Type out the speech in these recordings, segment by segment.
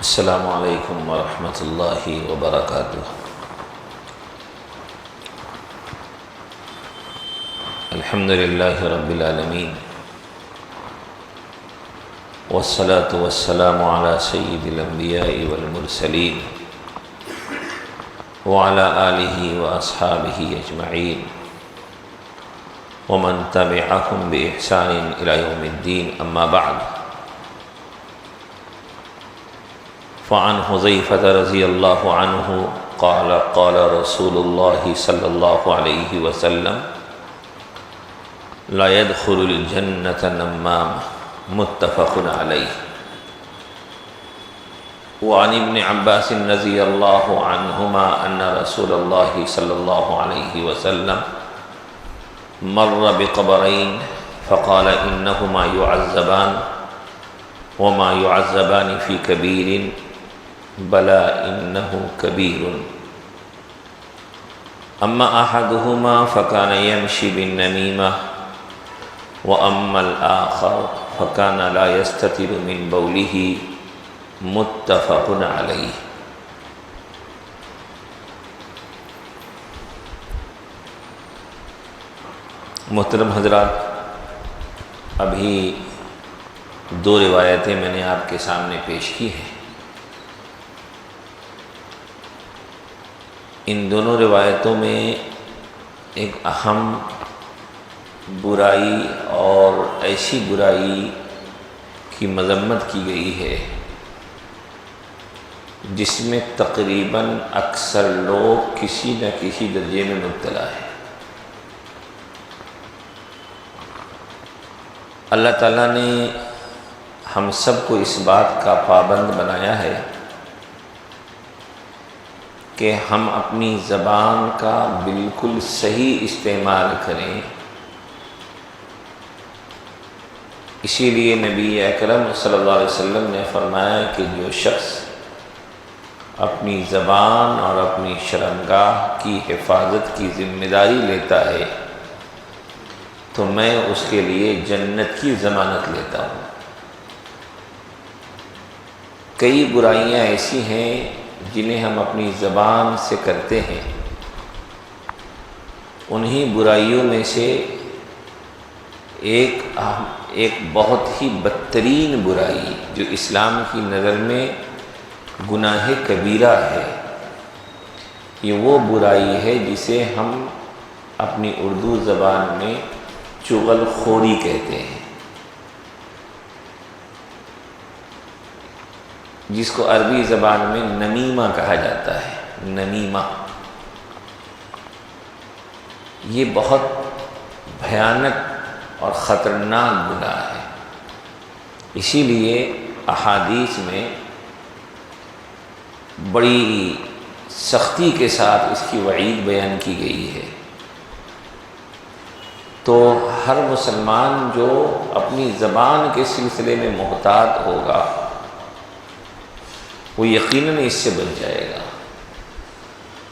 السلام علیکم ورحمۃ اللہ وبرکاتہ۔ الحمد للہ رب العالمین والصلاة والسلام علی سید الانبیاء والمرسلین وعلی آلہ واصحابہ اجمعین ومن تبعہم بإحسان الی یوم الدین، اما بعد۔ فعن حذیفۃ رضی اللہ عنہ قال قال رسول اللہ صلی اللہ علیہ وسلم لا يدخل الجنة نمام، متفق علیہ۔ وعن ابن عباس رضی اللہ عنہما ان رسول اللہ صلی اللہ علیہ وسلم مر بقبرین فقال انہما يعذبان وما يعذبان في كبير بلا انه كبير، اما احدهما فكان يمشي بالنميمة واما الاخر فكان لا يستتر من بوله، متفق عليه۔ محترم حضرات، ابھی دو روایتیں میں نے آپ کے سامنے پیش کی ہیں۔ ان دونوں روایتوں میں ایک اہم برائی اور ایسی برائی کی مذمت کی گئی ہے جس میں تقریباً اکثر لوگ کسی نہ کسی درجے میں مبتلا ہے۔ اللہ تعالیٰ نے ہم سب کو اس بات کا پابند بنایا ہے کہ ہم اپنی زبان کا بالکل صحیح استعمال کریں۔ اسی لیے نبی اکرم صلی اللہ علیہ وسلم نے فرمایا کہ جو شخص اپنی زبان اور اپنی شرمگاہ کی حفاظت کی ذمہ داری لیتا ہے تو میں اس کے لیے جنت کی ضمانت لیتا ہوں۔ کئی برائیاں ایسی ہیں جنہیں ہم اپنی زبان سے کرتے ہیں۔ انہی برائیوں میں سے ایک بہت ہی بدترین برائی جو اسلام کی نظر میں گناہ کبیرہ ہے، یہ وہ برائی ہے جسے ہم اپنی اردو زبان میں چغل خوری کہتے ہیں، جس کو عربی زبان میں نمیمہ کہا جاتا ہے۔ نمیمہ یہ بہت بھیانک اور خطرناک گناہ ہے۔ اسی لیے احادیث میں بڑی سختی کے ساتھ اس کی وعید بیان کی گئی ہے۔ تو ہر مسلمان جو اپنی زبان کے سلسلے میں محتاط ہوگا وہ یقیناً اس سے بچ جائے گا،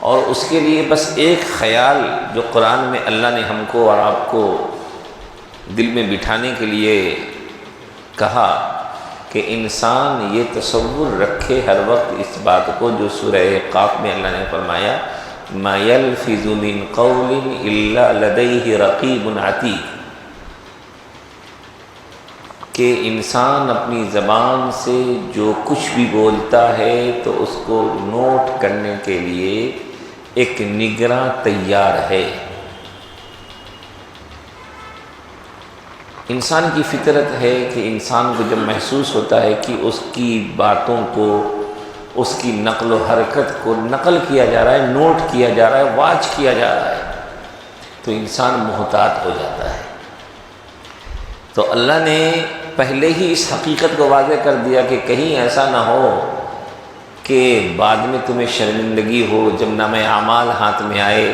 اور اس کے لیے بس ایک خیال جو قرآن میں اللہ نے ہم کو اور آپ کو دل میں بٹھانے کے لیے کہا کہ انسان یہ تصور رکھے ہر وقت اس بات کو، جو سورہ قاف میں اللہ نے فرمایا ما یلفظ من قول الا لدیہ رقیب عتید، کہ انسان اپنی زبان سے جو کچھ بھی بولتا ہے تو اس کو نوٹ کرنے کے لیے ایک نگراں تیار ہے۔ انسان کی فطرت ہے کہ انسان کو جب محسوس ہوتا ہے کہ اس کی باتوں کو، اس کی نقل و حرکت کو نقل کیا جا رہا ہے، نوٹ کیا جا رہا ہے، واچ کیا جا رہا ہے، تو انسان محتاط ہو جاتا ہے۔ تو اللہ نے پہلے ہی اس حقیقت کو واضح کر دیا کہ کہیں ایسا نہ ہو کہ بعد میں تمہیں شرمندگی ہو، جب نامہ اعمال ہاتھ میں آئے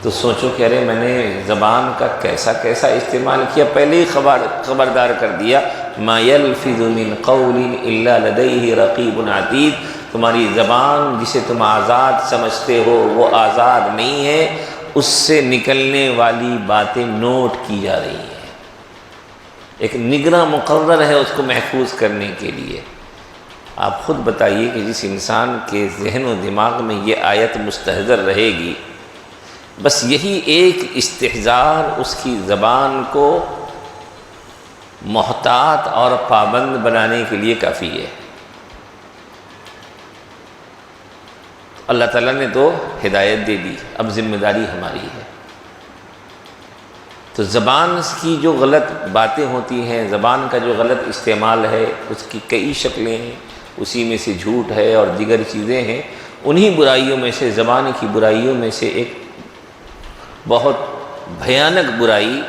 تو سوچو کہ ارے میں نے زبان کا کیسا استعمال کیا۔ پہلے ہی خبردار کر دیا ما یلفظ من قول الا لدیہ رقیب عتید، تمہاری زبان جسے تم آزاد سمجھتے ہو وہ آزاد نہیں ہے، اس سے نکلنے والی باتیں نوٹ کی جا رہی ہیں۔ ایک نگراں مقرر ہے اس کو محفوظ کرنے کے لیے۔ آپ خود بتائیے کہ جس انسان کے ذہن و دماغ میں یہ آیت مستحضر رہے گی، بس یہی ایک استحضار اس کی زبان کو محتاط اور پابند بنانے کے لیے کافی ہے۔ اللہ تعالیٰ نے تو ہدایت دے دی، اب ذمہ داری ہماری ہے۔ تو زبان کی جو غلط باتیں ہوتی ہیں، زبان کا جو غلط استعمال ہے، اس کی کئی شکلیں ہیں، اسی میں سے جھوٹ ہے اور دیگر چیزیں ہیں۔ انہی برائیوں میں سے، زبان کی برائیوں میں سے ایک بہت بھیانک برائی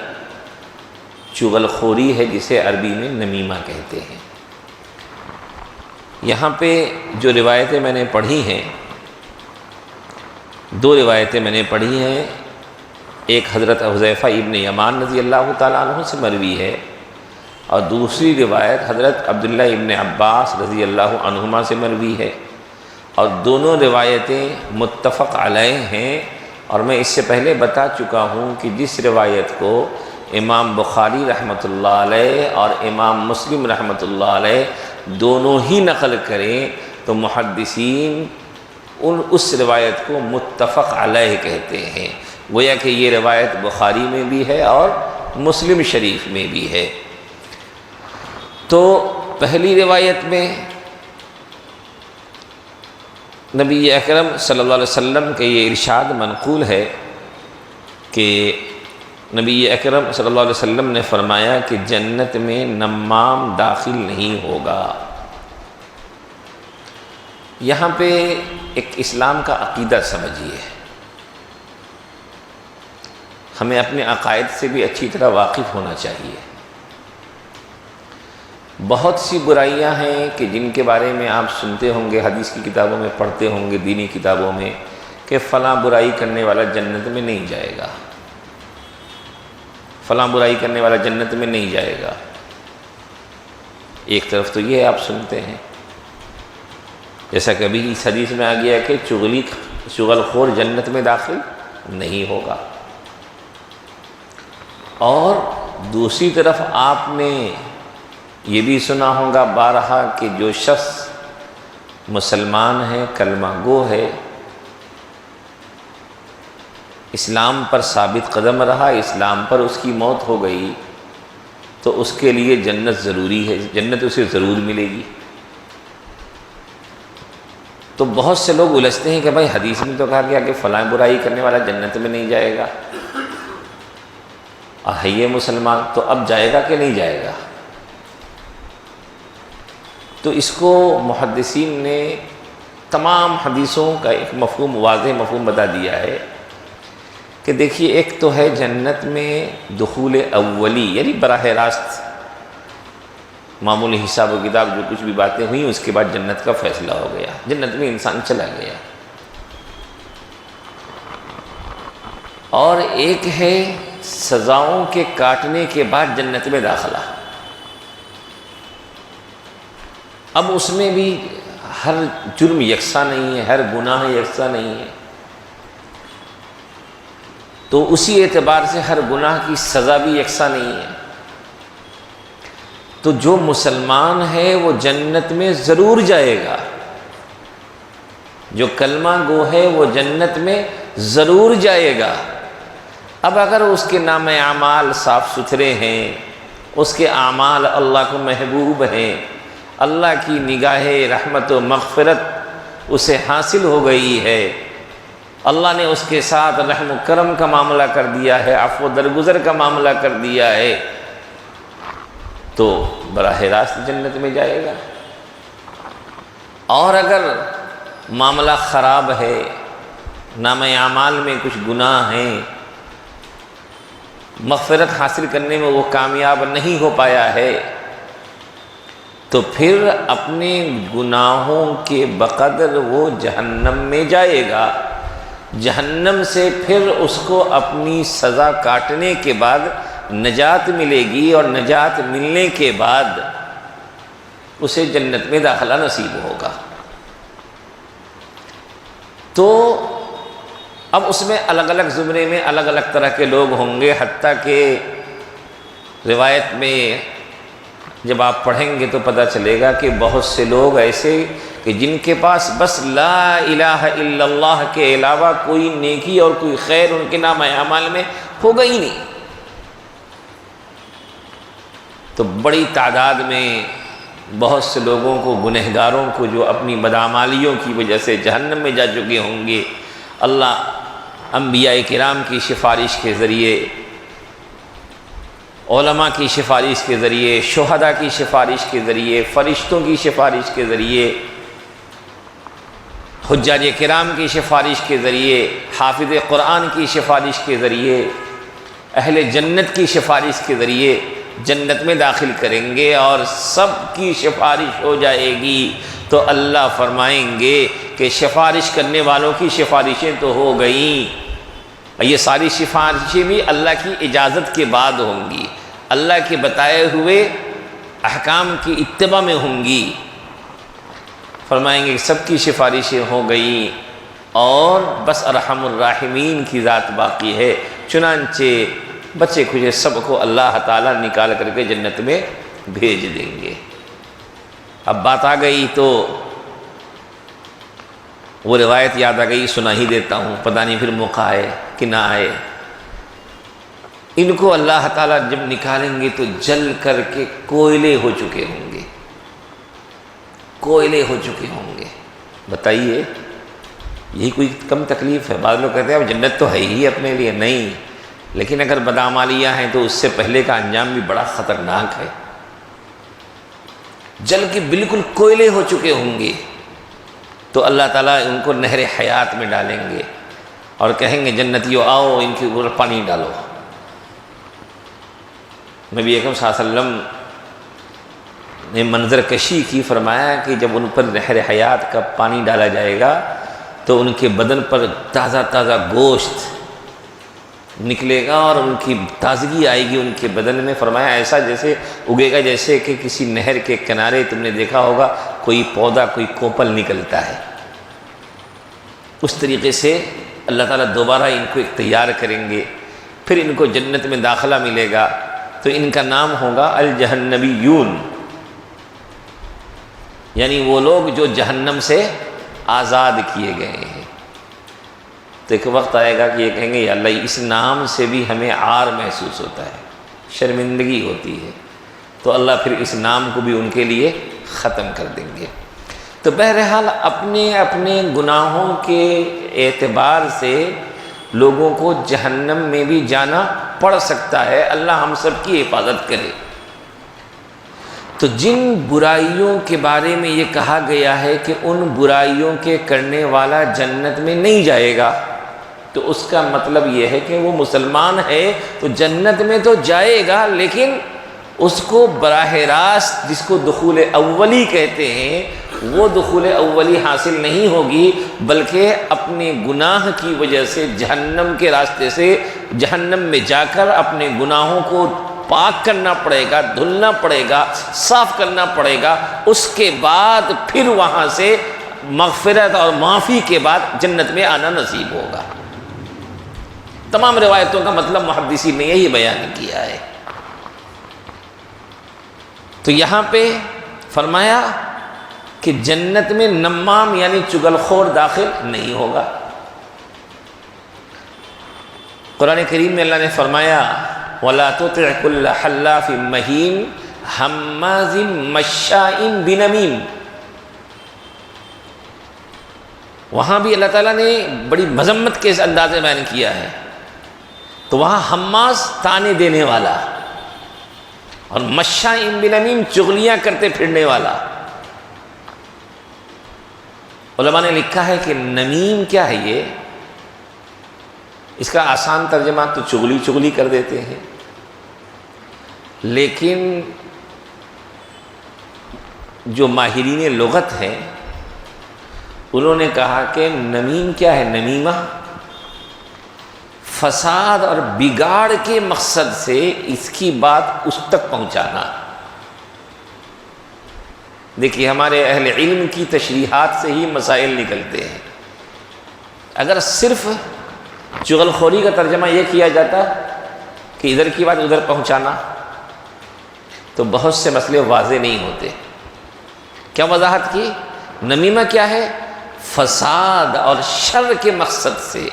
چغل خوری ہے، جسے عربی میں نمیمہ کہتے ہیں۔ یہاں پہ جو روایتیں میں نے پڑھی ہیں، دو روایتیں میں نے پڑھی ہیں، ایک حضرت حذیفہ ابن یمان رضی اللہ تعالیٰ عنہ سے مروی ہے، اور دوسری روایت حضرت عبداللہ ابن عباس رضی اللہ عنہما سے مروی ہے، اور دونوں روایتیں متفق علیہ ہیں۔ اور میں اس سے پہلے بتا چکا ہوں کہ جس روایت کو امام بخاری رحمۃ اللہ علیہ اور امام مسلم رحمۃ اللہ علیہ دونوں ہی نقل کریں تو محدثین اس روایت کو متفق علیہ کہتے ہیں، گویا کہ یہ روایت بخاری میں بھی ہے اور مسلم شریف میں بھی ہے۔ تو پہلی روایت میں نبی اکرم صلی اللہ علیہ وسلم کے یہ ارشاد منقول ہے کہ نبی اکرم صلی اللہ علیہ وسلم نے فرمایا کہ جنت میں نمام داخل نہیں ہوگا۔ یہاں پہ ایک اسلام کا عقیدہ سمجھیے، ہمیں اپنے عقائد سے بھی اچھی طرح واقف ہونا چاہیے۔ بہت سی برائیاں ہیں کہ جن کے بارے میں آپ سنتے ہوں گے، حدیث کی کتابوں میں پڑھتے ہوں گے، دینی کتابوں میں، کہ فلاں برائی کرنے والا جنت میں نہیں جائے گا، فلاں برائی کرنے والا جنت میں نہیں جائے گا۔ ایک طرف تو یہ آپ سنتے ہیں، جیسا کہ ابھی اس حدیث میں آ گیا کہ چغل خور جنت میں داخل نہیں ہوگا، اور دوسری طرف آپ نے یہ بھی سنا ہوگا بارہا کہ جو شخص مسلمان ہے، کلمہ گو ہے، اسلام پر ثابت قدم رہا، اسلام پر اس کی موت ہو گئی تو اس کے لیے جنت ضروری ہے، جنت اسے ضرور ملے گی۔ تو بہت سے لوگ الجھتے ہیں کہ بھائی حدیث میں تو کہا گیا کہ فلاں برائی کرنے والا جنت میں نہیں جائے گا، اور ہے یہ مسلمان، تو اب جائے گا کہ نہیں جائے گا؟ تو اس کو محدثین نے تمام حدیثوں کا ایک مفہوم، واضح مفہوم بتا دیا ہے کہ دیکھیے، ایک تو ہے جنت میں دخول اولی، یعنی براہ راست معمولی حساب و کتاب جو کچھ بھی باتیں ہوئیں اس کے بعد جنت کا فیصلہ ہو گیا، جنت میں انسان چلا گیا۔ اور ایک ہے سزاؤں کے کاٹنے کے بعد جنت میں داخلہ۔ اب اس میں بھی ہر جرم یکساں نہیں ہے، ہر گناہ یکساں نہیں ہے، تو اسی اعتبار سے ہر گناہ کی سزا بھی یکساں نہیں ہے۔ تو جو مسلمان ہے وہ جنت میں ضرور جائے گا، جو کلمہ گو ہے وہ جنت میں ضرور جائے گا۔ اب اگر اس کے نام اعمال صاف ستھرے ہیں، اس کے اعمال اللہ کو محبوب ہیں، اللہ کی نگاہ رحمت و مغفرت اسے حاصل ہو گئی ہے، اللہ نے اس کے ساتھ رحم و کرم کا معاملہ کر دیا ہے، عفو و درگزر کا معاملہ کر دیا ہے، تو براہ راست جنت میں جائے گا۔ اور اگر معاملہ خراب ہے، نام اعمال میں کچھ گناہ ہیں، مغفرت حاصل کرنے میں وہ کامیاب نہیں ہو پایا ہے، تو پھر اپنے گناہوں کے بقدر وہ جہنم میں جائے گا۔ جہنم سے پھر اس کو اپنی سزا کاٹنے کے بعد نجات ملے گی، اور نجات ملنے کے بعد اسے جنت میں داخلہ نصیب ہوگا۔ تو اب اس میں الگ الگ زمرے میں الگ الگ طرح کے لوگ ہوں گے، حتیٰ کہ روایت میں جب آپ پڑھیں گے تو پتہ چلے گا کہ بہت سے لوگ ایسے کہ جن کے پاس بس لا الہ الا اللہ کے علاوہ کوئی نیکی اور کوئی خیر ان کے نام اعمال میں ہوگا ہی نہیں. تو بڑی تعداد میں بہت سے لوگوں کو، گنہگاروں کو، جو اپنی بدعمالیوں کی وجہ سے جہنم میں جا چکے ہوں گے، اللہ انبیاء کرام کی سفارش کے ذریعے، علماء کی سفارش کے ذریعے، شہداء کی سفارش کے ذریعے، فرشتوں کی سفارش کے ذریعے، حجاج کرام کی سفارش کے ذریعے، حافظ قرآن کی سفارش کے ذریعے، اہل جنت کی سفارش کے ذریعے جنت میں داخل کریں گے اور سب کی سفارش ہو جائے گی. تو اللہ فرمائیں گے کہ سفارش کرنے والوں کی سفارشیں تو ہو گئیں، یہ ساری سفارشیں بھی اللہ کی اجازت کے بعد ہوں گی، اللہ کے بتائے ہوئے احکام کی اتباع میں ہوں گی. فرمائیں گے کہ سب کی سفارشیں ہو گئیں اور بس ارحم الراحمین کی ذات باقی ہے. چنانچہ بچے کھجے سب کو اللہ تعالیٰ نکال کر کے جنت میں بھیج دیں گے. اب بات آ گئی تو وہ روایت یاد آ گئی، سنا ہی دیتا ہوں، پتہ نہیں پھر موقع آئے کہ نہ آئے. ان کو اللہ تعالیٰ جب نکالیں گے تو جل کر کے کوئلے ہو چکے ہوں گے، کوئلے ہو چکے ہوں گے. بتائیے یہی کوئی کم تکلیف ہے؟ بعض لوگ کہتے ہیں اب جنت تو ہے ہی اپنے لیے. نہیں، لیکن اگر بدعمالیاں ہیں تو اس سے پہلے کا انجام بھی بڑا خطرناک ہے. جل کے بالکل کوئلے ہو چکے ہوں گے تو اللہ تعالیٰ ان کو نہر حیات میں ڈالیں گے اور کہیں گے جنتیوں آؤ ان کے اوپر پانی ڈالو. نبی اکرم صلی اللہ علیہ وسلم نے منظر کشی کی، فرمایا کہ جب ان پر نہر حیات کا پانی ڈالا جائے گا تو ان کے بدن پر تازہ تازہ گوشت نکلے گا اور ان کی تازگی آئے گی ان کے بدن میں. فرمایا ایسا جیسے اگے گا جیسے کہ کسی نہر کے کنارے تم نے دیکھا ہوگا کوئی پودا، کوئی کوپل نکلتا ہے. اس طریقے سے اللہ تعالیٰ دوبارہ ان کو ایک تیار کریں گے، پھر ان کو جنت میں داخلہ ملے گا تو ان کا نام ہوگا الجہنمیون، یعنی وہ لوگ جو جہنم سے آزاد کیے گئے ہیں. تو ایک وقت آئے گا کہ یہ کہیں گے یا اللہ اس نام سے بھی ہمیں عار محسوس ہوتا ہے، شرمندگی ہوتی ہے، تو اللہ پھر اس نام کو بھی ان کے لیے ختم کر دیں گے. تو بہرحال اپنے اپنے گناہوں کے اعتبار سے لوگوں کو جہنم میں بھی جانا پڑ سکتا ہے. اللہ ہم سب کی حفاظت کرے. تو جن برائیوں کے بارے میں یہ کہا گیا ہے کہ ان برائیوں کے کرنے والا جنت میں نہیں جائے گا، تو اس کا مطلب یہ ہے کہ وہ مسلمان ہے تو جنت میں تو جائے گا، لیکن اس کو براہ راست، جس کو دخول اولی کہتے ہیں، وہ دخول اولی حاصل نہیں ہوگی، بلکہ اپنے گناہ کی وجہ سے جہنم کے راستے سے جہنم میں جا کر اپنے گناہوں کو پاک کرنا پڑے گا، دھلنا پڑے گا، صاف کرنا پڑے گا. اس کے بعد پھر وہاں سے مغفرت اور معافی کے بعد جنت میں آنا نصیب ہوگا. تمام روایتوں کا مطلب محدثین نے یہی بیان کیا ہے. تو یہاں پہ فرمایا کہ جنت میں نمام یعنی چغل خور داخل نہیں ہوگا. قرآن کریم میں اللہ نے فرمایا وَلَا تُطِعْ كُلَّ حَلَّافٍ مَّهِينٍ ہَمَّازٍ مَّشَّاءٍ بِنَمِيمٍ. وہاں بھی اللہ تعالیٰ نے بڑی مذمت کے اس انداز میں بیان کیا ہے. تو وہاں حماز تانے دینے والا اور مشاء بنمیم چغلیاں کرتے پھرنے والا. علماء نے لکھا ہے کہ نمیم کیا ہے؟ یہ اس کا آسان ترجمہ تو چغلی چغلی کر دیتے ہیں، لیکن جو ماہرین لغت ہیں انہوں نے کہا کہ نمیم کیا ہے؟ نمیمہ فساد اور بگاڑ کے مقصد سے اس کی بات اس تک پہنچانا. دیکھیے ہمارے اہل علم کی تشریحات سے ہی مسائل نکلتے ہیں. اگر صرف چغل خوری کا ترجمہ یہ کیا جاتا کہ ادھر کی بات ادھر پہنچانا، تو بہت سے مسئلے واضح نہیں ہوتے۔ کیا وضاحت کی؟ نمیمہ کیا ہے؟ فساد اور شر کے مقصد سے،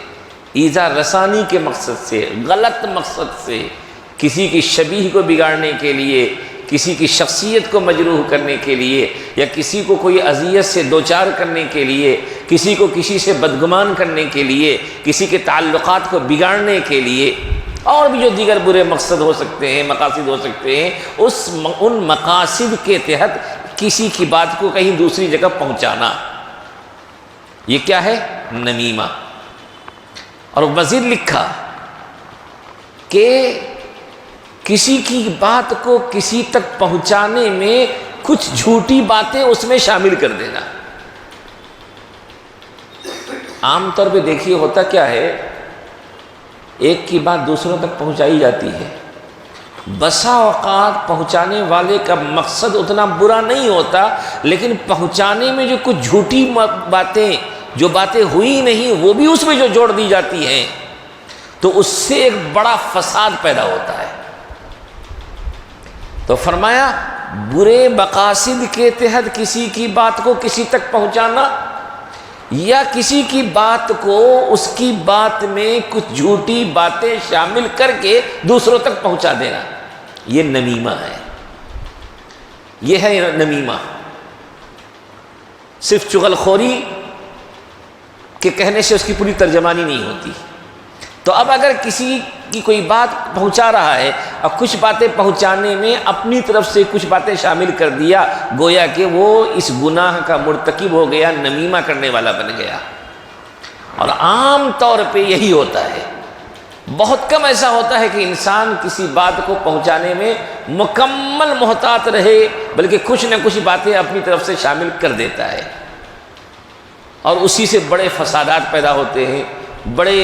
ایذا رسانی کے مقصد سے، غلط مقصد سے، کسی کی شبیہ کو بگاڑنے کے لیے، کسی کی شخصیت کو مجروح کرنے کے لیے، یا کسی کو کوئی اذیت سے دوچار کرنے کے لیے، کسی کو کسی سے بدگمان کرنے کے لیے، کسی کے تعلقات کو بگاڑنے کے لیے، اور بھی جو دیگر برے مقصد ہو سکتے ہیں، مقاصد ہو سکتے ہیں، ان مقاصد کے تحت کسی کی بات کو کہیں دوسری جگہ پہنچانا، یہ کیا ہے؟ نمیمہ۔ اور مزید لکھا کہ کسی کی بات کو کسی تک پہنچانے میں کچھ جھوٹی باتیں اس میں شامل کر دینا۔ عام طور پہ دیکھیے ہوتا کیا ہے، ایک کی بات دوسروں تک پہنچائی جاتی ہے، بسا اوقات پہنچانے والے کا مقصد اتنا برا نہیں ہوتا، لیکن پہنچانے میں جو کچھ جھوٹی باتیں، جو باتیں ہوئی نہیں، وہ بھی اس میں جو جوڑ دی جاتی ہیں، تو اس سے ایک بڑا فساد پیدا ہوتا ہے۔ تو فرمایا برے مقاصد کے تحت کسی کی بات کو کسی تک پہنچانا، یا کسی کی بات کو اس کی بات میں کچھ جھوٹی باتیں شامل کر کے دوسروں تک پہنچا دینا، یہ نمیمہ ہے۔ یہ ہے نمیمہ۔ صرف چغل خوری کے کہنے سے اس کی پوری ترجمانی نہیں ہوتی۔ تو اب اگر کسی کی کوئی بات پہنچا رہا ہے اور کچھ باتیں پہنچانے میں اپنی طرف سے کچھ باتیں شامل کر دیا، گویا کہ وہ اس گناہ کا مرتکب ہو گیا، نمیمہ کرنے والا بن گیا۔ اور عام طور پہ یہی ہوتا ہے، بہت کم ایسا ہوتا ہے کہ انسان کسی بات کو پہنچانے میں مکمل محتاط رہے، بلکہ کچھ نہ کچھ باتیں اپنی طرف سے شامل کر دیتا ہے، اور اسی سے بڑے فسادات پیدا ہوتے ہیں، بڑے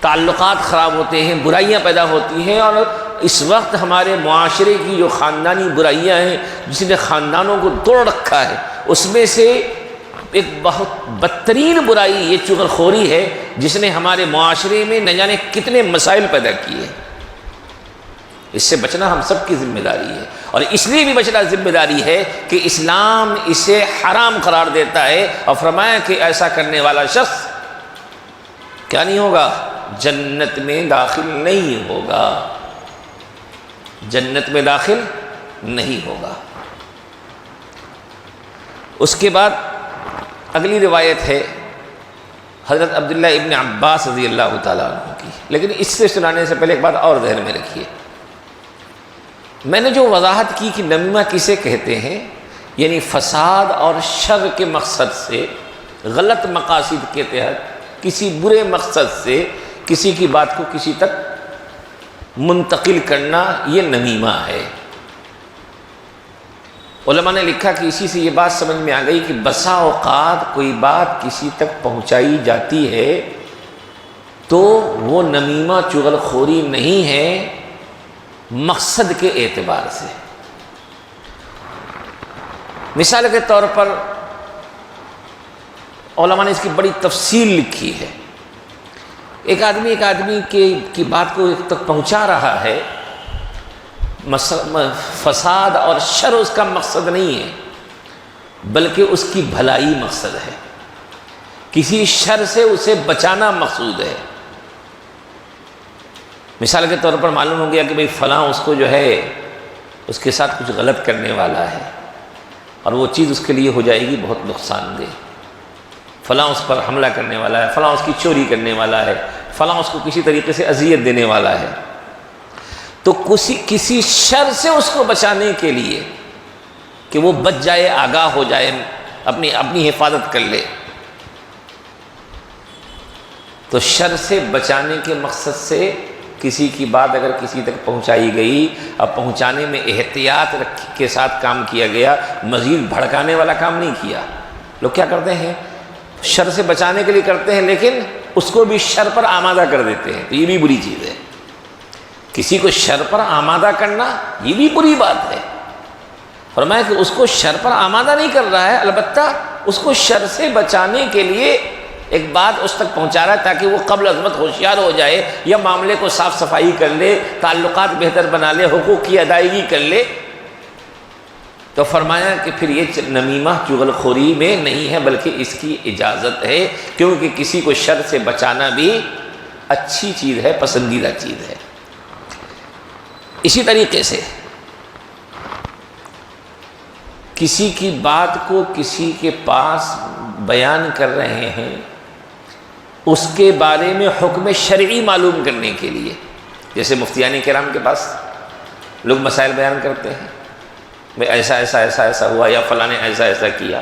تعلقات خراب ہوتے ہیں، برائیاں پیدا ہوتی ہیں۔ اور اس وقت ہمارے معاشرے کی جو خاندانی برائیاں ہیں، جس نے خاندانوں کو توڑ رکھا ہے، اس میں سے ایک بہت بدترین برائی یہ چغل خوری ہے، جس نے ہمارے معاشرے میں نہ جانے کتنے مسائل پیدا کیے۔ اس سے بچنا ہم سب کی ذمہ داری ہے، اور اس لیے بھی بچنا ذمہ داری ہے کہ اسلام اسے حرام قرار دیتا ہے، اور فرمایا کہ ایسا کرنے والا شخص کیا نہیں ہوگا؟ جنت میں داخل نہیں ہوگا، جنت میں داخل نہیں ہوگا۔ اس کے بعد اگلی روایت ہے حضرت عبداللہ ابن عباس رضی اللہ تعالیٰ عنہ کی، لیکن اس سے سنانے سے پہلے ایک بات اور ذہن میں رکھیے۔ میں نے جو وضاحت کی کہ نمیمہ کسے کہتے ہیں، یعنی فساد اور شر کے مقصد سے، غلط مقاصد کے تحت، کسی برے مقصد سے کسی کی بات کو کسی تک منتقل کرنا، یہ نمیمہ ہے۔ علماء نے لکھا کہ اسی سے یہ بات سمجھ میں آ گئی کہ بسا اوقات کوئی بات کسی تک پہنچائی جاتی ہے تو وہ نمیمہ چغل خوری نہیں ہے مقصد کے اعتبار سے۔ مثال کے طور پر علماء نے اس کی بڑی تفصیل لکھی ہے۔ ایک آدمی کی بات کو ایک تک پہنچا رہا ہے، فساد اور شر اس کا مقصد نہیں ہے، بلکہ اس کی بھلائی مقصد ہے، کسی شر سے اسے بچانا مقصود ہے۔ مثال کے طور پر معلوم ہو گیا کہ بھئی فلاں اس کو جو ہے اس کے ساتھ کچھ غلط کرنے والا ہے، اور وہ چیز اس کے لیے ہو جائے گی بہت نقصان دہ، فلاں اس پر حملہ کرنے والا ہے، فلاں اس کی چوری کرنے والا ہے، فلاں اس کو کسی طریقے سے اذیت دینے والا ہے، تو کسی شر سے اس کو بچانے کے لیے کہ وہ بچ جائے، آگاہ ہو جائے، اپنی حفاظت کر لے، تو شر سے بچانے کے مقصد سے کسی کی بات اگر کسی تک پہنچائی گئی، اب پہنچانے میں احتیاط کے ساتھ کام کیا گیا، مزید بھڑکانے والا کام نہیں کیا۔ لوگ کیا کرتے ہیں؟ شر سے بچانے کے لیے کرتے ہیں، لیکن اس کو بھی شر پر آمادہ کر دیتے ہیں، تو یہ بھی بری چیز ہے۔ کسی کو شر پر آمادہ کرنا یہ بھی بری بات ہے۔ فرمایا کہ اس کو شر پر آمادہ نہیں کر رہا ہے، البتہ اس کو شر سے بچانے کے لیے ایک بات اس تک پہنچا رہا ہے تاکہ وہ قبل عظمت ہوشیار ہو جائے، یا معاملے کو صاف صفائی کر لے، تعلقات بہتر بنا لے، حقوق کی ادائیگی کر لے، تو فرمایا کہ پھر یہ نمیمہ چغل خوری میں نہیں ہے بلکہ اس کی اجازت ہے، کیونکہ کسی کو شر سے بچانا بھی اچھی چیز ہے، پسندیدہ چیز ہے۔ اسی طریقے سے کسی کی بات کو کسی کے پاس بیان کر رہے ہیں، اس کے بارے میں حکم شرعی معلوم کرنے کے لیے، جیسے مفتیان کرام کے پاس لوگ مسائل بیان کرتے ہیں، بھئی ایسا ایسا ایسا ایسا ہوا یا فلاں نے ایسا ایسا کیا،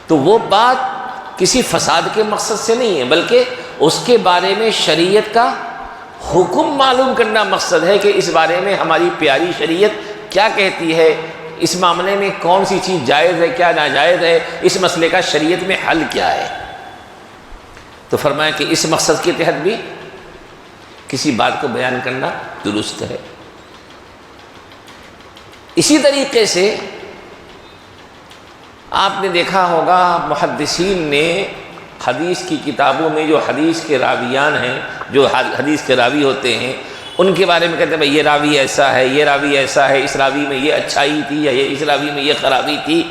تو وہ بات کسی فساد کے مقصد سے نہیں ہے بلکہ اس کے بارے میں شریعت کا حکم معلوم کرنا مقصد ہے کہ اس بارے میں ہماری پیاری شریعت کیا کہتی ہے، اس معاملے میں کون سی چیز جائز ہے کیا ناجائز ہے، اس مسئلے کا شریعت میں حل کیا ہے۔ تو فرمایا کہ اس مقصد کے تحت بھی کسی بات کو بیان کرنا درست ہے۔ اسی طریقے سے آپ نے دیکھا ہوگا محدثین نے حدیث کی کتابوں میں جو حدیث کے راویان ہیں، جو حدیث کے راوی ہوتے ہیں، ان کے بارے میں کہتے ہیں بھائی یہ راوی ایسا ہے، یہ راوی ایسا ہے، اس راوی میں یہ اچھائی تھی یا اس راوی میں یہ خرابی تھی،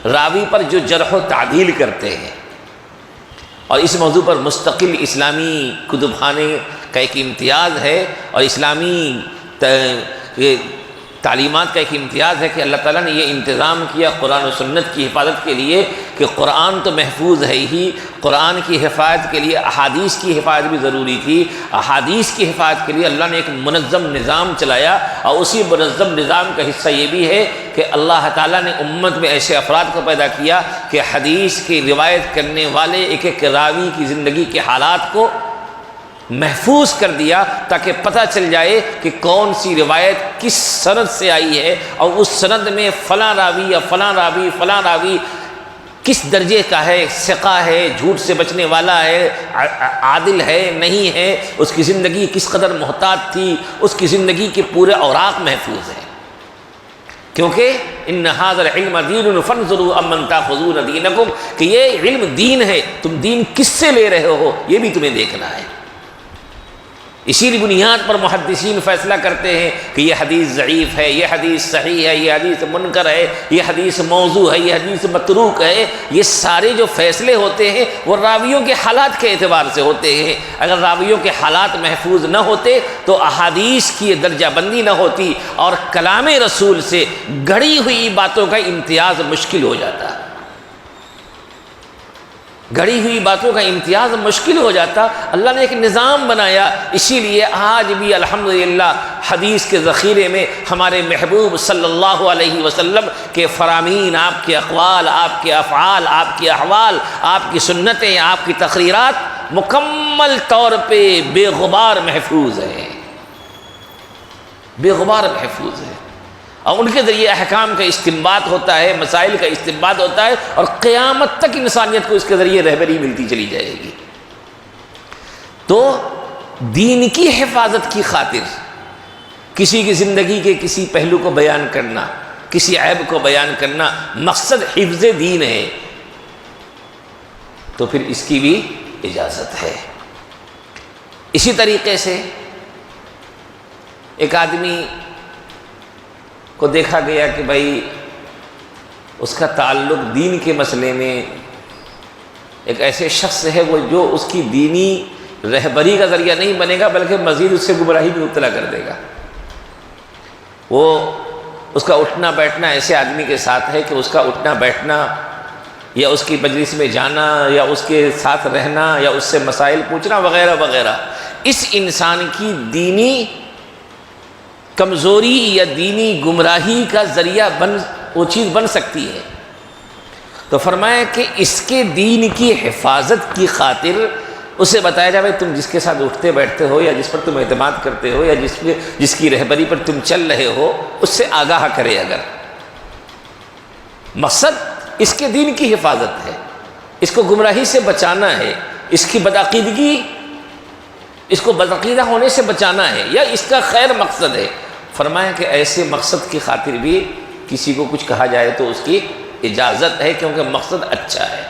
راوی پر جو جرح و تعدیل کرتے ہیں۔ اور اس موضوع پر مستقل اسلامی کتب خانے کا ایک امتیاز ہے، اور اسلامی تعلیمات کا ایک امتیاز ہے کہ اللہ تعالیٰ نے یہ انتظام کیا قرآن و سنت کی حفاظت کے لیے کہ قرآن تو محفوظ ہے ہی، قرآن کی حفاظت کے لیے احادیث کی حفاظت بھی ضروری تھی، احادیث کی حفاظت کے لیے اللہ نے ایک منظم نظام چلایا، اور اسی منظم نظام کا حصہ یہ بھی ہے کہ اللہ تعالیٰ نے امت میں ایسے افراد کو پیدا کیا کہ حدیث کی روایت کرنے والے ایک ایک راوی کی زندگی کے حالات کو محفوظ کر دیا تاکہ پتہ چل جائے کہ کون سی روایت کس سند سے آئی ہے، اور اس سند میں فلاں راوی یا فلاں راوی کس درجے کا ہے، ثقہ ہے، جھوٹ سے بچنے والا ہے، عادل ہے نہیں ہے، اس کی زندگی کس قدر محتاط تھی، اس کی زندگی کے پورے اوراق محفوظ ہیں، کیونکہ ان ھذا العلم دین فانظروا امن تاخذون دینکم، کہ یہ علم دین ہے، تم دین کس سے لے رہے ہو یہ بھی تمہیں دیکھنا ہے۔ اسی بنیاد پر محدثین فیصلہ کرتے ہیں کہ یہ حدیث ضعیف ہے، یہ حدیث صحیح ہے، یہ حدیث منکر ہے، یہ حدیث موضوع ہے، یہ حدیث متروک ہے۔ یہ سارے جو فیصلے ہوتے ہیں وہ راویوں کے حالات کے اعتبار سے ہوتے ہیں۔ اگر راویوں کے حالات محفوظ نہ ہوتے تو احادیث کی درجہ بندی نہ ہوتی، اور کلام رسول سے گھڑی ہوئی باتوں کا امتیاز مشکل ہو جاتا، گھڑی ہوئی باتوں کا امتیاز مشکل ہو جاتا۔ اللہ نے ایک نظام بنایا، اسی لیے آج بھی الحمدللہ حدیث کے ذخیرے میں ہمارے محبوب صلی اللہ علیہ وسلم کے فرامین، آپ کے اقوال، آپ کے افعال، آپ کے احوال، آپ کی سنتیں، آپ کی تقریرات مکمل طور پہ بے غبار محفوظ ہیں، بے غبار محفوظ ہیں، اور ان کے ذریعے احکام کا استنباط ہوتا ہے، مسائل کا استنباط ہوتا ہے، اور قیامت تک انسانیت کو اس کے ذریعے رہبری ملتی چلی جائے گی۔ تو دین کی حفاظت کی خاطر کسی کی زندگی کے کسی پہلو کو بیان کرنا، کسی عیب کو بیان کرنا، مقصد حفظ دین ہے، تو پھر اس کی بھی اجازت ہے۔ اسی طریقے سے ایک آدمی کو دیکھا گیا کہ بھائی اس کا تعلق دین کے مسئلے میں ایک ایسے شخص سے ہے وہ جو اس کی دینی رہبری کا ذریعہ نہیں بنے گا بلکہ مزید اس سے گمراہی میں مبتلا کر دے گا۔ وہ اس کا اٹھنا بیٹھنا ایسے آدمی کے ساتھ ہے کہ اس کا اٹھنا بیٹھنا یا اس کی مجلس میں جانا یا اس کے ساتھ رہنا یا اس سے مسائل پوچھنا وغیرہ وغیرہ اس انسان کی دینی کمزوری یا دینی گمراہی کا ذریعہ وہ چیز بن سکتی ہے۔ تو فرمایا کہ اس کے دین کی حفاظت کی خاطر اسے بتایا جائے تم جس کے ساتھ اٹھتے بیٹھتے ہو یا جس پر تم اعتماد کرتے ہو یا جس کی رہبری پر تم چل رہے ہو اس سے آگاہ کرے، اگر مقصد اس کے دین کی حفاظت ہے، اس کو گمراہی سے بچانا ہے، اس کی بدعقیدگی، اس کو بدعقیدہ ہونے سے بچانا ہے، یا اس کا خیر مقصد ہے۔ فرمایا کہ ایسے مقصد کی خاطر بھی کسی کو کچھ کہا جائے تو اس کی اجازت ہے، کیونکہ مقصد اچھا ہے۔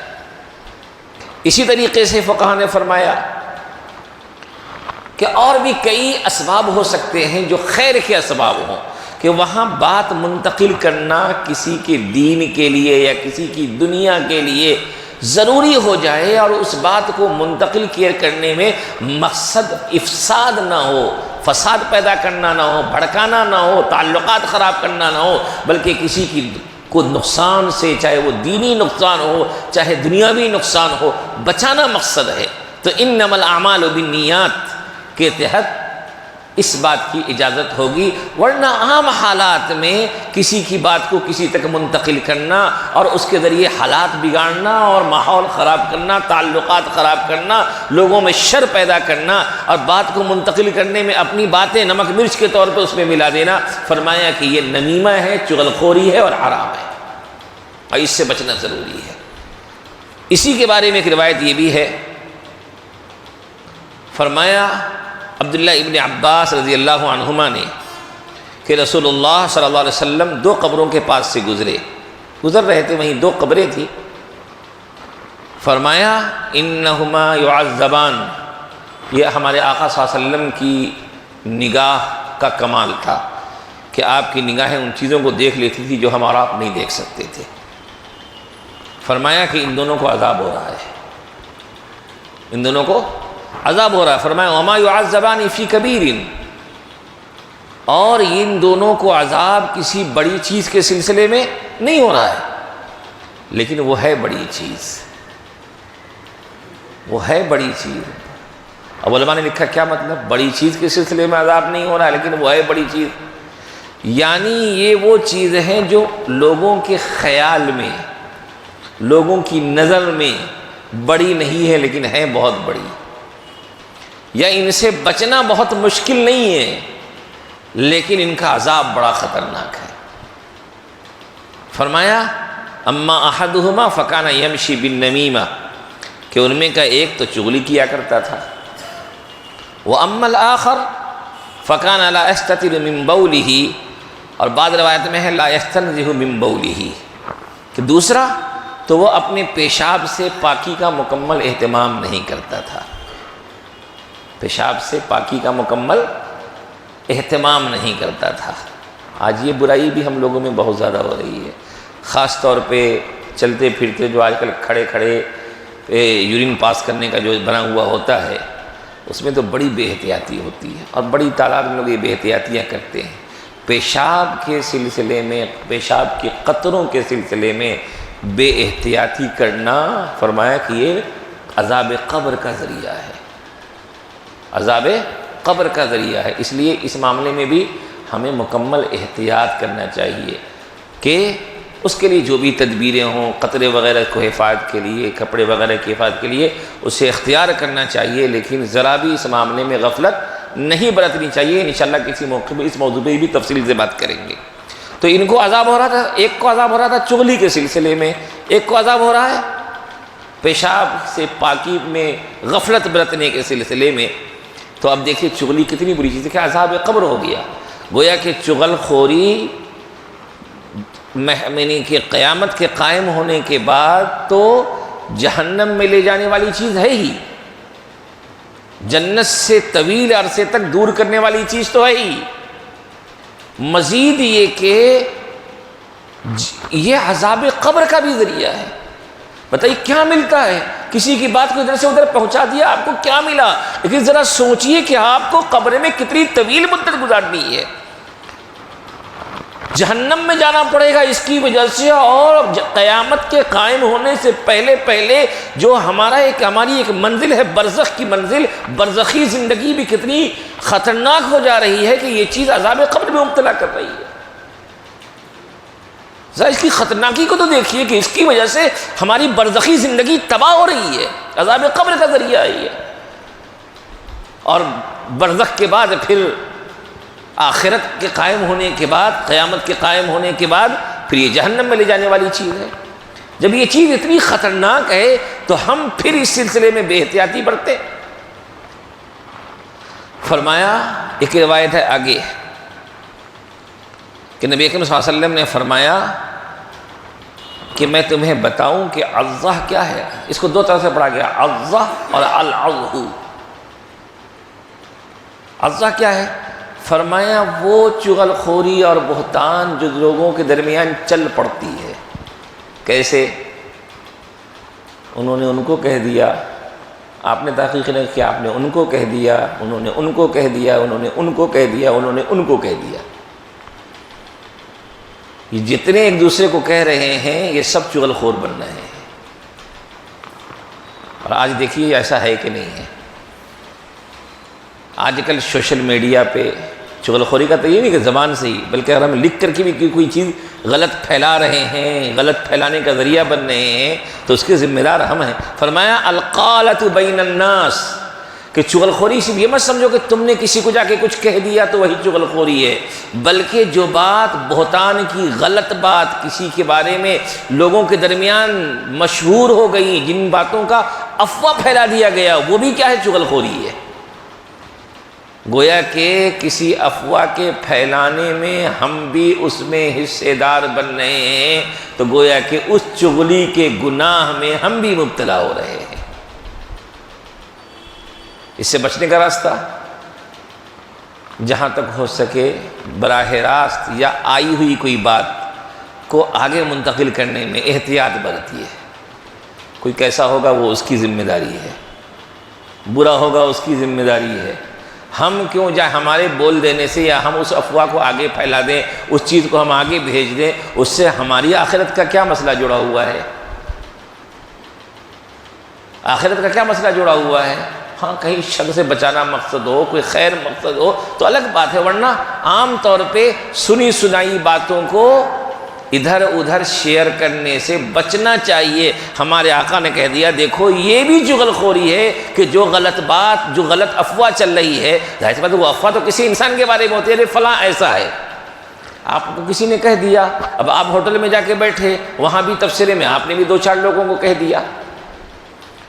اسی طریقے سے فقہاء نے فرمایا کہ اور بھی کئی اسباب ہو سکتے ہیں جو خیر کے اسباب ہوں، کہ وہاں بات منتقل کرنا کسی کے دین کے لیے یا کسی کی دنیا کے لیے ضروری ہو جائے اور اس بات کو منتقل کرنے میں مقصد افساد نہ ہو، فساد پیدا کرنا نہ ہو، بھڑکانا نہ ہو، تعلقات خراب کرنا نہ ہو، بلکہ کسی کی کو نقصان سے، چاہے وہ دینی نقصان ہو چاہے دنیاوی نقصان ہو، بچانا مقصد ہے۔ تو انما الاعمال بالنیات کے تحت اس بات کی اجازت ہوگی، ورنہ عام حالات میں کسی کی بات کو کسی تک منتقل کرنا اور اس کے ذریعے حالات بگاڑنا اور ماحول خراب کرنا، تعلقات خراب کرنا، لوگوں میں شر پیدا کرنا اور بات کو منتقل کرنے میں اپنی باتیں نمک مرچ کے طور پر اس میں ملا دینا، فرمایا کہ یہ نمیمہ ہے، چغل خوری ہے اور حرام ہے، اور اس سے بچنا ضروری ہے۔ اسی کے بارے میں ایک روایت یہ بھی ہے، فرمایا عبداللہ ابن عباس رضی اللہ عنہما نے کہ رسول اللہ صلی اللہ علیہ وسلم 2 قبروں کے پاس سے گزر رہے تھے، وہیں 2 قبریں تھیں، فرمایا انہما یعذبان، یہ ہمارے آقا صلی اللہ علیہ وسلم کی نگاہ کا کمال تھا کہ آپ کی نگاہیں ان چیزوں کو دیکھ لیتی تھی جو ہم اور آپ نہیں دیکھ سکتے تھے۔ فرمایا کہ ان دونوں کو عذاب ہو رہا ہے، ان دونوں کو عذاب ہو رہا ہے۔ فرمایا وما يعذبان فی کبیر، اور ان دونوں کو عذاب کسی بڑی چیز کے سلسلے میں نہیں ہو رہا ہے، لیکن وہ ہے بڑی چیز، وہ ہے بڑی چیز۔ اب علماء نے لکھا کیا مطلب؟ بڑی چیز کے سلسلے میں عذاب نہیں ہو رہا ہے لیکن وہ ہے بڑی چیز، یعنی یہ وہ چیزیں ہیں جو لوگوں کے خیال میں، لوگوں کی نظر میں بڑی نہیں ہے لیکن ہے بہت بڑی، یا ان سے بچنا بہت مشکل نہیں ہے لیکن ان کا عذاب بڑا خطرناک ہے۔ فرمایا اما احدہما فکان یمشی بالنمیمہ، کہ ان میں کا ایک تو چغلی کیا کرتا تھا، واما الاخر فکان لا یستتر من بولہ، اور بعض روایت میں ہے لا یستنزہ من بولہ، کہ دوسرا تو وہ اپنے پیشاب سے پاکی کا مکمل اہتمام نہیں کرتا تھا، پیشاب سے پاکی کا مکمل اہتمام نہیں کرتا تھا۔ آج یہ برائی بھی ہم لوگوں میں بہت زیادہ ہو رہی ہے، خاص طور پہ چلتے پھرتے جو آج کل کھڑے کھڑے یورین پاس کرنے کا جو بنا ہوا ہوتا ہے، اس میں تو بڑی بے احتیاطی ہوتی ہے اور بڑی تعداد میں لوگ یہ بے احتیاطیاں کرتے ہیں۔ پیشاب کے سلسلے میں، پیشاب کے قطروں کے سلسلے میں بے احتیاطی کرنا، فرمایا کہ یہ عذاب قبر کا ذریعہ ہے، عذاب قبر کا ذریعہ ہے۔ اس لیے اس معاملے میں بھی ہمیں مکمل احتیاط کرنا چاہیے کہ اس کے لیے جو بھی تدبیریں ہوں، قطرے وغیرہ کو حفاظت کے لیے، کپڑے وغیرہ کی حفاظت کے لیے اسے اختیار کرنا چاہیے، لیکن ذرا بھی اس معاملے میں غفلت نہیں برتنی چاہیے۔ انشاءاللہ کسی موقع میں اس موضوع پہ بھی تفصیل سے بات کریں گے۔ تو ان کو عذاب ہو رہا تھا، ایک کو عذاب ہو رہا تھا چغلی کے سلسلے میں، ایک کو عذاب ہو رہا ہے پیشاب سے پاکی میں غفلت برتنے کے سلسلے میں۔ تو اب دیکھیے چغلی کتنی بری چیز ہے کہ عذاب قبر ہو گیا، گویا کہ چغل خوری یعنی کہ قیامت کے قائم ہونے کے بعد تو جہنم میں لے جانے والی چیز ہے ہی، جنت سے طویل عرصے تک دور کرنے والی چیز تو ہے ہی، مزید یہ کہ یہ عذاب قبر کا بھی ذریعہ ہے۔ بتائیے کیا ملتا ہے؟ کسی کی بات کو ادھر سے ادھر پہنچا دیا، آپ کو کیا ملا؟ لیکن ذرا سوچئے کہ آپ کو قبر میں کتنی طویل مدت گزارنی ہے، جہنم میں جانا پڑے گا اس کی وجہ سے، اور قیامت کے قائم ہونے سے پہلے جو ہماری ایک منزل ہے برزخ کی منزل، برزخی زندگی بھی کتنی خطرناک ہو جا رہی ہے کہ یہ چیز عذاب قبر میں مبتلا کر رہی ہے۔ ذرا اس کی خطرناکی کو تو دیکھیے کہ اس کی وجہ سے ہماری برزخی زندگی تباہ ہو رہی ہے، عذاب قبر کا ذریعہ ہے یہ، اور برزخ کے بعد پھر آخرت کے قائم ہونے کے بعد، قیامت کے قائم ہونے کے بعد پھر یہ جہنم میں لے جانے والی چیز ہے۔ جب یہ چیز اتنی خطرناک ہے تو ہم پھر اس سلسلے میں بے احتیاطی برتے۔ فرمایا ایک روایت ہے آگے کہ نبی اکرم صلی اللہ علیہ وسلم نے فرمایا کہ میں تمہیں بتاؤں کہ عضہ کیا ہے۔ اس کو 2 طرح سے پڑھا گیا، عضہ اور العضہ۔ عضہ کیا ہے؟ فرمایا وہ چغل خوری اور بہتان جو لوگوں کے درمیان چل پڑتی ہے، کیسے؟ انہوں نے ان کو کہہ دیا، آپ نے تحقیق نہیں کیا، آپ نے ان کو کہہ دیا، انہوں نے ان کو کہہ دیا، انہوں نے ان کو کہہ دیا، انہوں نے ان کو کہہ دیا۔ یہ جتنے ایک دوسرے کو کہہ رہے ہیں یہ سب چغل خور بن رہے ہیں۔ اور آج دیکھیے ایسا ہے کہ نہیں ہے؟ آج کل سوشل میڈیا پہ چغل خوری کا تو یہ نہیں کہ زبان سے ہی، بلکہ اگر ہم لکھ کر کے بھی کوئی چیز غلط پھیلا رہے ہیں، غلط پھیلانے کا ذریعہ بن رہے ہیں، تو اس کے ذمہ دار ہم ہیں۔ فرمایا القالۃ بین الناس، کہ چغل خوری صرف یہ مت سمجھو کہ تم نے کسی کو جا کے کچھ کہہ دیا تو وہی چغل خوری ہے، بلکہ جو بات بہتان کی، غلط بات کسی کے بارے میں لوگوں کے درمیان مشہور ہو گئی، جن باتوں کا افواہ پھیلا دیا گیا، وہ بھی کیا ہے؟ چغل خوری ہے۔ گویا کہ کسی افواہ کے پھیلانے میں ہم بھی اس میں حصے دار بن رہے ہیں، تو گویا کہ اس چغلی کے گناہ میں ہم بھی مبتلا ہو رہے ہیں۔ اس سے بچنے کا راستہ جہاں تک ہو سکے براہ راست یا آئی ہوئی کوئی بات کو آگے منتقل کرنے میں احتیاط برتیے۔ کوئی کیسا ہوگا وہ اس کی ذمہ داری ہے، برا ہوگا اس کی ذمہ داری ہے۔ ہم کیوں جائے ہمارے بول دینے سے یا ہم اس افواہ کو آگے پھیلا دیں، اس چیز کو ہم آگے بھیج دیں، اس سے ہماری آخرت کا کیا مسئلہ جڑا ہوا ہے؟ آخرت کا کیا مسئلہ جڑا ہوا ہے؟ ہاں کہیں شر سے بچانا مقصد ہو، کوئی خیر مقصد ہو تو الگ بات ہے، ورنہ عام طور پہ سنی سنائی باتوں کو ادھر ادھر شیئر کرنے سے بچنا چاہیے۔ ہمارے آقا نے کہہ دیا دیکھو یہ بھی چغل خوری ہے کہ جو غلط بات، جو غلط افواہ چل رہی ہے، ظاہر سی بات ہے وہ افواہ تو کسی انسان کے بارے میں ہوتی ہے، فلاں ایسا ہے، آپ کو کسی نے کہہ دیا، اب آپ ہوٹل میں جا کے بیٹھے، وہاں بھی تبصرے میں آپ نے بھی 2-4 لوگوں کو کہہ دیا،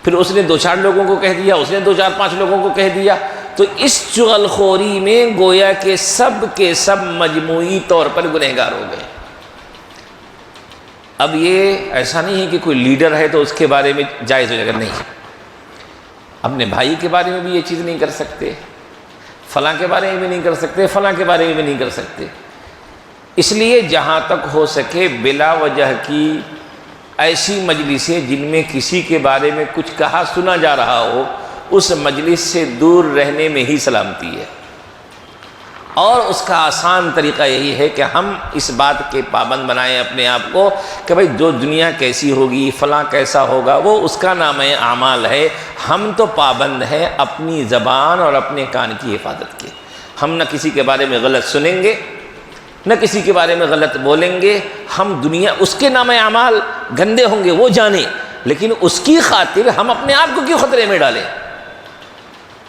پھر اس نے 2-4 لوگوں کو کہہ دیا، اس نے 2-4-5 لوگوں کو کہہ دیا، تو اس چغل خوری میں گویا کہ سب کے سب مجموعی طور پر گنہگار ہو گئے۔ اب یہ ایسا نہیں ہے کہ کوئی لیڈر ہے تو اس کے بارے میں جائز ہو جائے گا، نہیں، اپنے بھائی کے بارے میں بھی یہ چیز نہیں کر سکتے، فلاں کے بارے میں بھی نہیں کر سکتے، فلاں کے بارے میں بھی نہیں کر سکتے۔ اس لیے جہاں تک ہو سکے بلا وجہ کی ایسی مجلسیں جن میں کسی کے بارے میں کچھ کہا سنا جا رہا ہو، اس مجلس سے دور رہنے میں ہی سلامتی ہے۔ اور اس کا آسان طریقہ یہی ہے کہ ہم اس بات کے پابند بنائیں اپنے آپ کو کہ بھائی جو دنیا کیسی ہوگی، فلاں کیسا ہوگا، وہ اس کا نام اعمال ہے، ہم تو پابند ہیں اپنی زبان اور اپنے کان کی حفاظت کے۔ ہم نہ کسی کے بارے میں غلط سنیں گے، نہ کسی کے بارے میں غلط بولیں گے۔ ہم دنیا اس کے نام اعمال گندے ہوں گے وہ جانیں، لیکن اس کی خاطر ہم اپنے آپ کو کیوں خطرے میں ڈالیں؟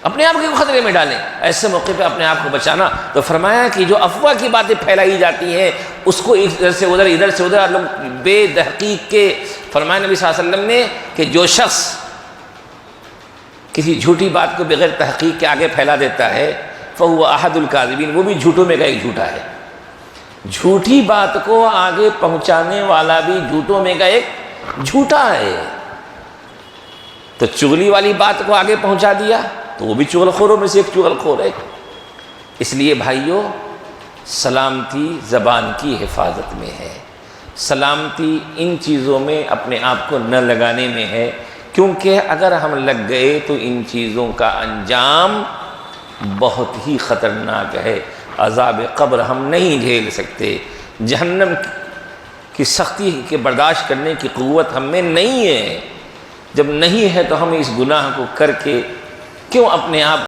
اپنے آپ کو خطرے میں ڈالیں؟ ایسے موقع پہ اپنے آپ کو بچانا۔ تو فرمایا کہ جو افواہ کی باتیں پھیلائی جاتی ہیں اس کو ادھر سے ادھر، ادھر سے ادھر لوگ بے تحقیق کے، فرمایا نبی صلی اللہ علیہ وسلم نے کہ جو شخص کسی جھوٹی بات کو بغیر تحقیق کے آگے پھیلا دیتا ہے فَهُوَ أَحَدُ الْكَاذِبِينَ، وہ بھی جھوٹوں میں کا ایک جھوٹا ہے۔ جھوٹی بات کو آگے پہنچانے والا بھی جھوٹوں میں کا ایک جھوٹا ہے۔ تو چغلی والی بات کو آگے پہنچا دیا تو وہ بھی چغل خوروں میں سے ایک چغل خور ہے۔ اس لیے بھائیوں، سلامتی زبان کی حفاظت میں ہے، سلامتی ان چیزوں میں اپنے آپ کو نہ لگانے میں ہے، کیونکہ اگر ہم لگ گئے تو ان چیزوں کا انجام بہت ہی خطرناک ہے۔ عذاب قبر ہم نہیں جھیل سکتے، جہنم کی سختی کے برداشت کرنے کی قوت ہم میں نہیں ہے۔ جب نہیں ہے تو ہم اس گناہ کو کر کے کیوں اپنے آپ